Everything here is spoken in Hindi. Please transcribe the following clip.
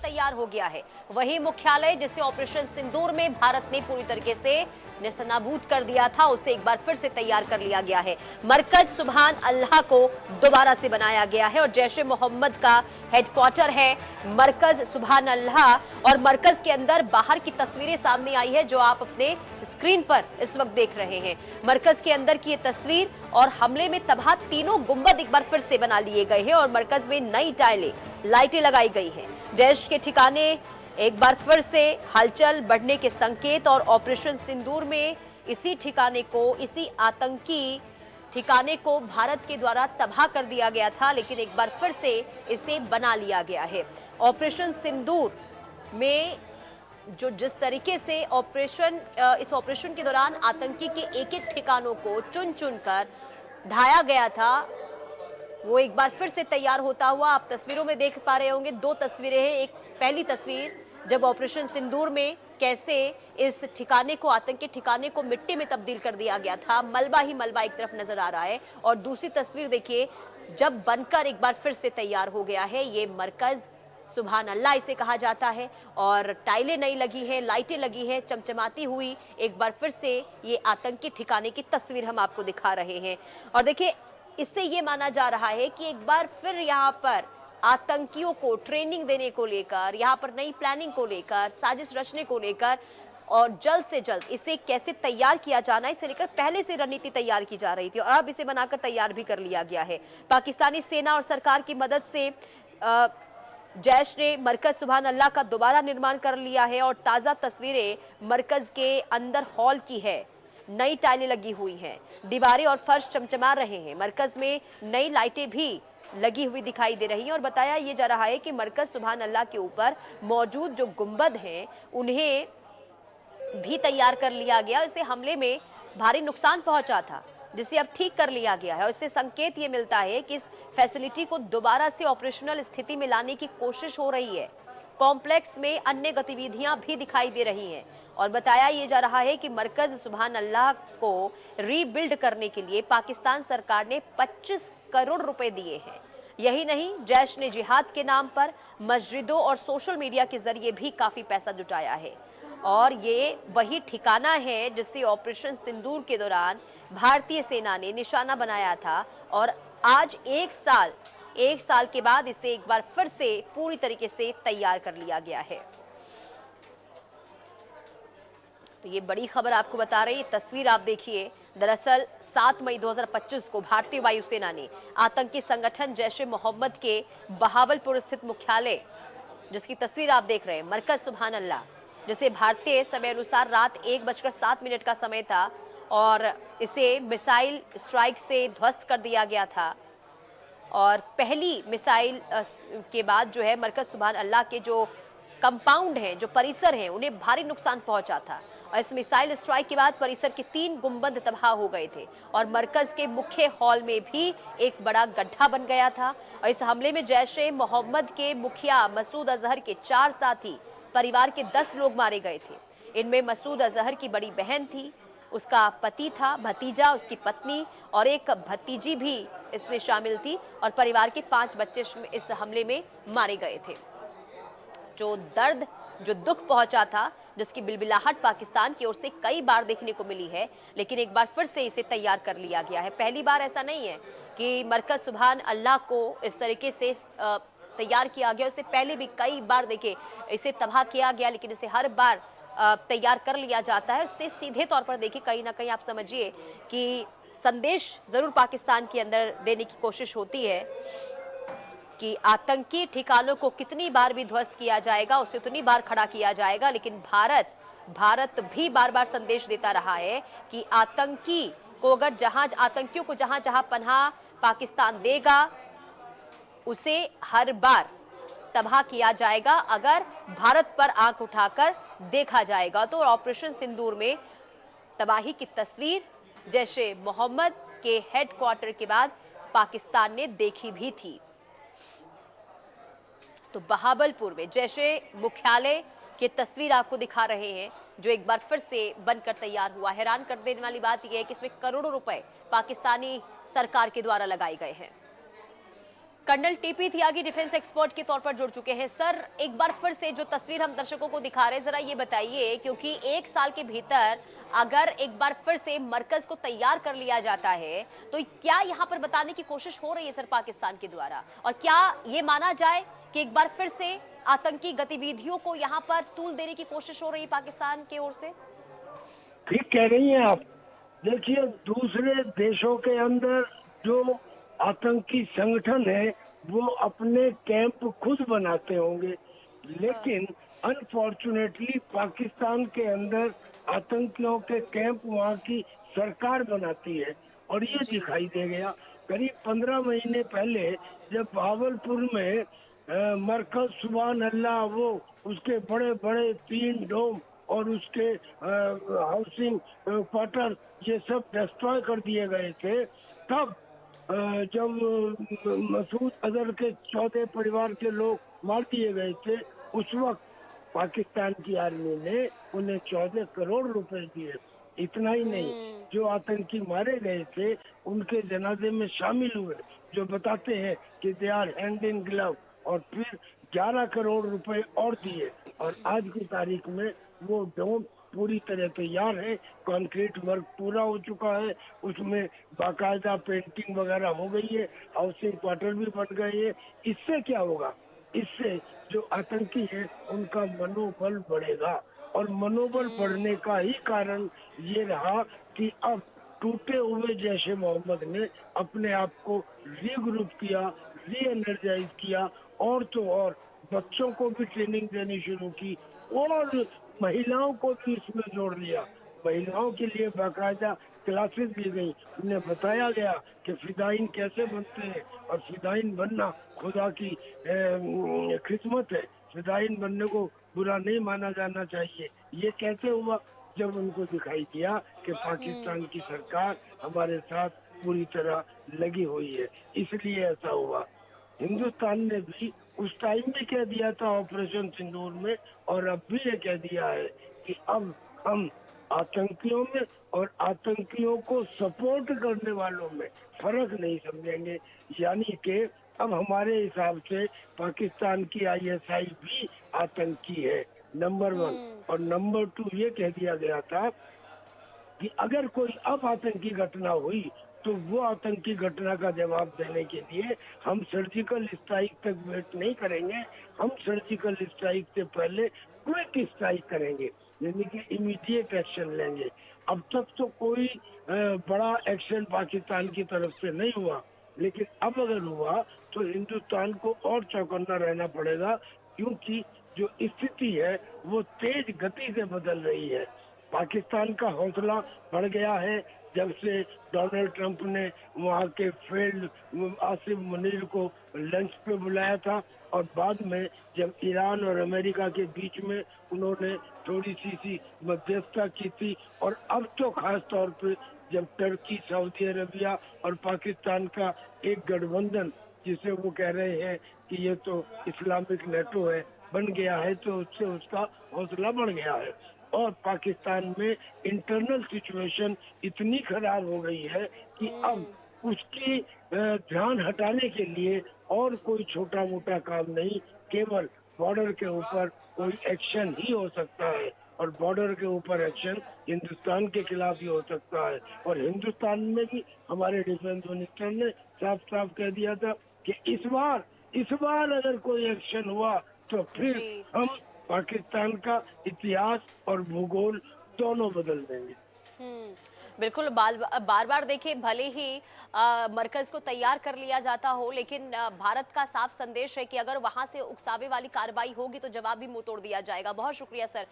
तैयार हो गया है। वही मुख्यालय जिसे ऑपरेशन सिंदूर में भारत ने पूरी तरीके से नेस्तनाबूद कर दिया था, उसे एक बार फिर से तैयार कर लिया गया है। मरकज सुभान अल्लाह को दोबारा से बनाया गया है और जैश ए मोहम्मद का हेडक्वार्टर है मरकज सुभान अल्लाह। और मरकज के अंदर बाहर की तस्वीरें सामने आई है जो आप अपने स्क्रीन पर इस वक्त देख रहे हैं। मरकज के अंदर की ये तस्वीर और हमले में तबाह तीनों गुंबद एक बार फिर से बना लिए गए हैं और मरकज में नई टाइलें लाइटें लगाई गई हैं। जैश के ठिकाने एक बार फिर से हलचल बढ़ने के संकेत और ऑपरेशन सिंदूर में इसी ठिकाने को, इसी आतंकी ठिकाने को भारत के द्वारा तबाह कर दिया गया था, लेकिन एक बार फिर से इसे बना लिया गया है। ऑपरेशन सिंदूर में जो जिस तरीके से इस ऑपरेशन के दौरान आतंकी के एक एक ठिकानों को चुन चुन कर ढाया गया था, वो एक बार फिर से तैयार होता हुआ आप तस्वीरों में देख पा रहे होंगे। दो तस्वीरें हैं। एक पहली तस्वीर जब ऑपरेशन सिंदूर में कैसे इस ठिकाने को, आतंकी ठिकाने को मिट्टी में तब्दील कर दिया गया था, मलबा ही मलबा एक तरफ नजर आ रहा है। और दूसरी तस्वीर देखिए जब बनकर एक बार फिर से तैयार हो गया है। ये मरकज सुभान अल्लाह इसे कहा जाता है और टाइलें नई लगी है, लाइटें लगी है, चमचमाती हुई एक बार फिर से ये आतंकी ठिकाने की तस्वीर हम आपको दिखा रहे हैं। और देखिए इससे ये माना जा रहा है कि एक बार फिर यहाँ पर आतंकियों को ट्रेनिंग देने को लेकर, यहाँ पर नई प्लानिंग को लेकर, साजिश रचने को लेकर और जल्द से जल्द इसे कैसे तैयार किया जाना, इसे लेकर पहले से रणनीति तैयार की जा रही थी और अब इसे बनाकर तैयार भी कर लिया गया है। पाकिस्तानी सेना और सरकार की मदद से जैश ने मरकज सुभान अल्लाह का दोबारा निर्माण कर लिया है और ताज़ा तस्वीरें मरकज के अंदर हॉल की है। नई टाइलें लगी हुई हैं, दीवारें और फर्श चमचमा रहे हैं। मरकज में नई लाइटें भी लगी हुई दिखाई दे रही हैं और बताया ये जा रहा है कि मरकज सुभान अल्लाह के ऊपर मौजूद जो गुंबद हैं उन्हें भी तैयार कर लिया गया। इससे हमले में भारी नुकसान पहुंचा था जिसे अब ठीक कर लिया गया है और इससे संकेत ये मिलता है कि इस फैसिलिटी को दोबारा से ऑपरेशनल स्थिति में लाने की कोशिश हो रही है। कॉम्प्लेक्स में अन्य गतिविधियां भी दिखाई दे रही हैं और बताया ये जा रहा है कि मरकज सुभान अल्लाह को रीबिल्ड करने के लिए पाकिस्तान सरकार ने 25 करोड़ रुपए दिए हैं। यही नहीं, जैश ने जिहाद के नाम पर मस्जिदों और सोशल मीडिया के जरिए भी काफी पैसा जुटाया है और ये वही ठिकाना है जिसे ऑपरेशन सिंदूर के दौरान भारतीय सेना ने निशाना बनाया था और आज एक साल के बाद इसे एक बार फिर से पूरी तरीके से तैयार कर लिया गया है। तो ये बड़ी खबर आपको बता रही है। तस्वीर आप देखिए, दरअसल 7 मई 2025 को भारतीय वायुसेना ने आतंकी संगठन जैश ए मोहम्मद के बहावलपुर स्थित मुख्यालय, जिसकी तस्वीर आप देख रहे हैं, मरकज सुभान अल्लाह, जिसे भारतीय समय अनुसार रात 1:07 का समय था और इसे मिसाइल स्ट्राइक से ध्वस्त कर दिया गया था। और पहली मिसाइल के बाद जो है मरकज सुभान अल्लाह के जो कंपाउंड हैं, जो परिसर हैं, उन्हें भारी नुकसान पहुंचा था और इस मिसाइल स्ट्राइक के बाद परिसर के 3 गुंबद तबाह हो गए थे और मरकज के मुख्य हॉल में भी एक बड़ा गड्ढा बन गया था। और इस हमले में जैश ए मोहम्मद के मुखिया मसूद अजहर के 4 साथी परिवार के 10 लोग मारे गए थे। इनमें मसूद अजहर की बड़ी बहन थी, उसका पति था, भतीजा, उसकी पत्नी और एक भतीजी भी इसमें शामिल थी और परिवार के 5 बच्चे इस हमले में मारे गए थे। जो दुख पहुंचा था, जिसकी बिलबिलाहट पाकिस्तान की ओर से कई बार देखने को मिली है, लेकिन एक बार फिर से इसे तैयार कर लिया गया है। पहली बार ऐसा नहीं है कि मरकज सुभान अल्लाह को इस तरीके से तैयार किया गया, उससे पहले भी कई बार देखे इसे तबाह किया गया, लेकिन इसे हर बार तैयार कर लिया जाता है। उससे सीधे तौर पर देखिए कहीं ना कहीं आप समझिए कि संदेश जरूर पाकिस्तान के अंदर देने की कोशिश होती है कि आतंकी ठिकानों को कितनी बार भी ध्वस्त किया जाएगा, उसे उतनी बार खड़ा किया जाएगा। लेकिन भारत भी बार बार संदेश देता रहा है कि आतंकियों को जहां जहां पनाह पाकिस्तान देगा उसे हर बार तबाह किया जाएगा अगर भारत पर आंख उठाकर देखा जाएगा। तो ऑपरेशन सिंदूर में तबाही की तस्वीर जैश ए मोहम्मद के हेडक्वार्टर के बाद पाकिस्तान ने देखी भी थी। तो बहावलपुर में जैश ए मुख्यालय की तस्वीर आपको दिखा रहे हैं जो एक बार फिर से बनकर तैयार हुआ। हैरान कर देने वाली बात यह है कि इसमें करोड़ों रुपए पाकिस्तानी सरकार के द्वारा लगाए गए हैं। कर्नल टीपी त्यागी डिफेंस एक्सपर्ट के तौर पर जुड़ चुके हैं। सर, एक बार फिर से जो तस्वीर हम दर्शकों को दिखा रहे हैं, जरा ये बताइए, क्योंकि एक साल के भीतर अगर एक बार फिर से मरकज को तैयार कर लिया जाता है तो क्या यहाँ पर बताने की कोशिश हो रही है सर पाकिस्तान के द्वारा, और क्या ये माना जाए कि एक बार फिर से आतंकी गतिविधियों को यहाँ पर तूल देने की कोशिश हो रही है पाकिस्तान की ओर से? ठीक कह रही हैं आप। देखिए, दूसरे देशों के अंदर जो आतंकी संगठन है वो अपने कैंप खुद बनाते होंगे, लेकिन अनफॉर्चुनेटली पाकिस्तान के अंदर आतंकियों के कैंप वहाँ की सरकार बनाती है। और ये दिखाई दे गया करीब 15 महीने पहले जब भावलपुर में मरकज सुभान अल्लाह, वो उसके बड़े बड़े 3 डोम और उसके हाउसिंग क्वार्टर ये सब डिस्ट्रॉय कर दिए गए थे। तब जब मसूद अजहर के 14 परिवार के लोग मार दिए गए थे, उस वक्त पाकिस्तान की आर्मी ने उन्हें 14 करोड़ रुपए दिए। इतना ही नहीं, जो आतंकी मारे गए थे उनके जनाजे में शामिल हुए जो बताते हैं कि they are hand in glove, और फिर 11 करोड़ रुपए और दिए। और आज की तारीख में वो डोम पूरी तरह तैयार है, कंक्रीट वर्क पूरा हो चुका है, उसमें बाकायदा पेंटिंग वगैरह हो गई है, हाउसिंग क्वार्टर भी बन गए हैं। इससे क्या होगा? इससे जो आतंकी है उनका मनोबल बढ़ेगा, और मनोबल बढ़ने का ही कारण ये रहा कि अब टूटे हुए जैश ए मोहम्मद ने अपने आप को रीग्रुप किया, री एनर्जाइज किया, और तो और बच्चों को भी ट्रेनिंग देनी शुरू की और महिलाओं को भी इसमें जोड़ लिया। महिलाओं के लिए बाकायदा क्लासेस दी गई, उन्हें बताया गया कि फिदाइन कैसे बनते हैं, और फिदाइन बनना खुदा की खिदमत है, फिदाइन बनने को बुरा नहीं माना जाना चाहिए। ये कैसे हुआ? जब उनको दिखाई दिया कि पाकिस्तान की सरकार हमारे साथ पूरी तरह लगी हुई है, इसलिए ऐसा हुआ। हिंदुस्तान ने भी उस टाइम भी कह दिया था ऑपरेशन सिंदूर में, और अब भी ये कह दिया है कि अब हम आतंकियों में और आतंकियों को सपोर्ट करने वालों में फर्क नहीं समझेंगे। यानी कि अब हमारे हिसाब से पाकिस्तान की आईएसआई भी आतंकी है, नंबर 1। और नंबर 2 ये कह दिया गया था कि अगर कोई अब आतंकी घटना हुई तो वो आतंकी घटना का जवाब देने के लिए हम सर्जिकल स्ट्राइक तक वेट नहीं करेंगे, हम सर्जिकल स्ट्राइक से पहले क्विक स्ट्राइक करेंगे, यानी कि इमीडिएट एक्शन लेंगे। अब तक तो कोई बड़ा एक्शन पाकिस्तान की तरफ से नहीं हुआ, लेकिन अब अगर हुआ तो हिंदुस्तान को और चौकन्ना रहना पड़ेगा, क्योंकि जो स्थिति है वो तेज गति से बदल रही है। पाकिस्तान का हौसला बढ़ गया है जब से डोनाल्ड ट्रंप ने वहाँ के फेल्ड आसिफ मुनीर को लंच पे बुलाया था, और बाद में जब ईरान और अमेरिका के बीच में उन्होंने थोड़ी सी मध्यस्थता की थी, और अब तो खास तौर पे जब टर्की, सऊदी अरबिया और पाकिस्तान का एक गठबंधन, जिसे वो कह रहे हैं कि ये तो इस्लामिक नेटो है, बन गया है, तो उससे उसका हौसला बढ़ गया है। और पाकिस्तान में इंटरनल सिचुएशन इतनी खराब हो गई है कि अब उसकी ध्यान हटाने के लिए और कोई छोटा मोटा काम नहीं, केवल बॉर्डर के ऊपर कोई एक्शन ही हो सकता है, और बॉर्डर के ऊपर एक्शन हिंदुस्तान के खिलाफ ही हो सकता है। और हिंदुस्तान में भी हमारे डिफेंस मिनिस्टर ने साफ साफ कह दिया था कि इस बार अगर कोई एक्शन हुआ तो फिर हम पाकिस्तान का इतिहास और भूगोल दोनों बदल देंगे। बिल्कुल। बार बार देखिए, भले ही मरकज को तैयार कर लिया जाता हो, लेकिन भारत का साफ संदेश है कि अगर वहां से उकसावे वाली कार्रवाई होगी तो जवाब भी मुंह तोड़ दिया जाएगा। बहुत शुक्रिया सर।